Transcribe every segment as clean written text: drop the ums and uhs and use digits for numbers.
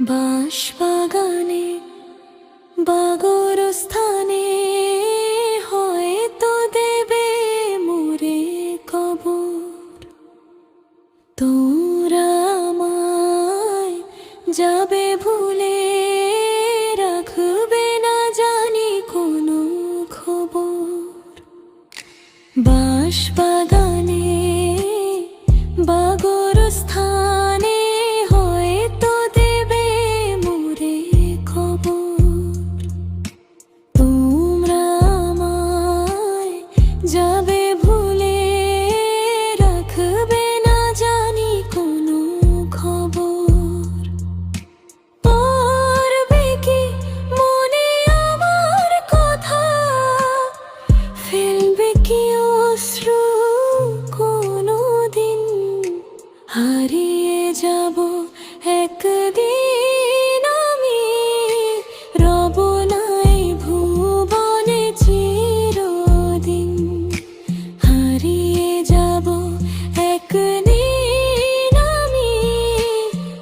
বাঁশবাগানে বাগরস্থানে হয়তো দেবে মোরে কবর। তোরা আমায় যাবে ভুলে, রাখবে না জানি কোনো খবর। বাঁশবাগানে বাগরস্থানে হয়তো দেবে মোরে খবর। তোমরা আমায় যাবে ভুলে, রাখবে না জানি কোনো খবর। পড়বে কি মনে আমার কথা, ফেলবে কি অশ্রু কোনো দিন। হারিয়ে যাব একদিন আমি, রব নাই ভুবনে চিরদিন। হারিয়ে যাব একদিন আমি,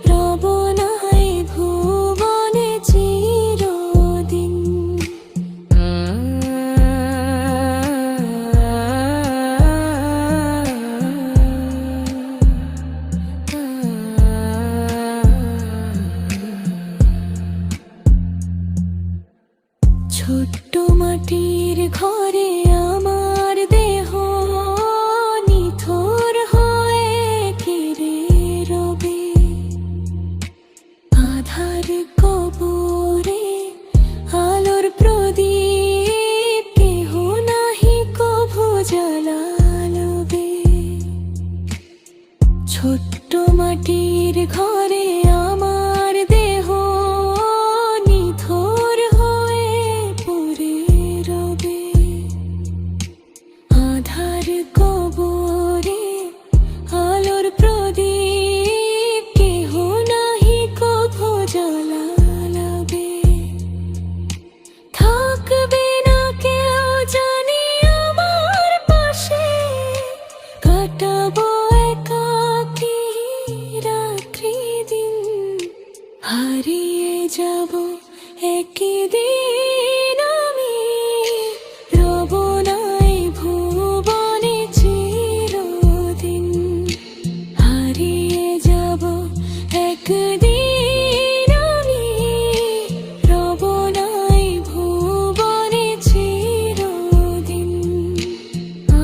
রব নাই ভুবনে চিরদিন। ছোট্ট মাটির ঘরে আমার দেহ নিথর হয়ে কেড়ে রবে। আধার কবরে আলোর প্রদীপ কেহ নাহি কভু জ্বালালবে। ছোট্ট মাটির ঘরে আমার দেহ নিথর হয়ে পড়ে রবে। আধার কবরে আলোর প্রদীপ কেহ নাহি কভু জ্বালালবে। থাকবে না কেউ জানি আমার পাশে, কাটাবো একাকী রাত্রি দিন। হারিয়ে যাব একদিন আমি, রব নাই ভুবনে চিরদিন। হারিয়ে যাব একদিন আমি, রব নাই ভুবনে চিরদিন। আ